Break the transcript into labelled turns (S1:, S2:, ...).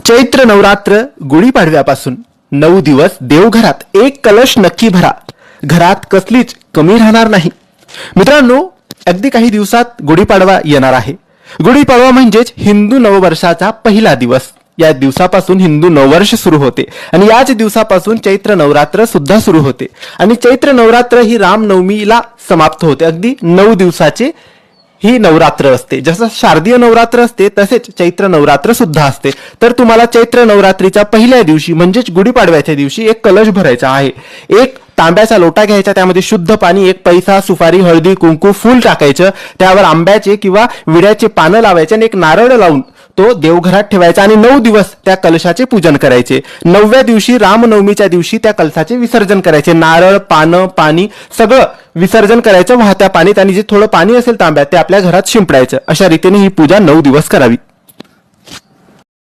S1: चैत्र नवरात्र गुढीपाडव्यापासून 9 दिवस देवघरात एक कलश नक्की भरा. घरात कसलीच कमी राहणार नाही. मित्रांनो, अगदी काही दिवसात गुढीपाडवा येणार आहे. गुढीपाडवा म्हणजेच हिंदू नववर्षाचा पहिला दिवस. या दिवसापासून हिंदू नववर्ष सुरू होते आणि याच दिवसापासून चैत्र नवरात्र सुद्धा सुरू होते आणि चैत्र नवरात्र ही रामनवमीला समाप्त होते. अगदी 9 दिवसाचे ही नवरात्र असते. जसं शारदीय नवरात्र असते तसेच चैत्र नवरात्र सुद्धा असते. तर तुम्हाला चैत्र नवरात्रीच्या पहिल्या दिवशी म्हणजेच गुढीपाडव्याच्या दिवशी एक कलश भरायचा आहे. एक तांब्याचा लोटा घ्यायचा, त्यामध्ये शुद्ध पाणी, एक पैसा, सुपारी, हळदी, कुंकू, फूल टाकायचं, त्यावर आंब्याचे किंवा विड्याचे पानं लावायचे आणि एक नारळ लावून तो देवघरात ठेवायचा आणि 9 दिवस त्या कलशाचे पूजन करायचे. 9व्या दिवशी रामनवमीच्या दिवशी त्या कलशाचे विसर्जन करायचे. नारळ, पानं, पाणी सगळं विसर्जन करायचं वाहत्या पाणीत आणि जे थोडं पाणी असेल तांब्यात ते आपल्या घरात शिंपडायचं. अशा रीतीने ही पूजा 9 दिवस करावी.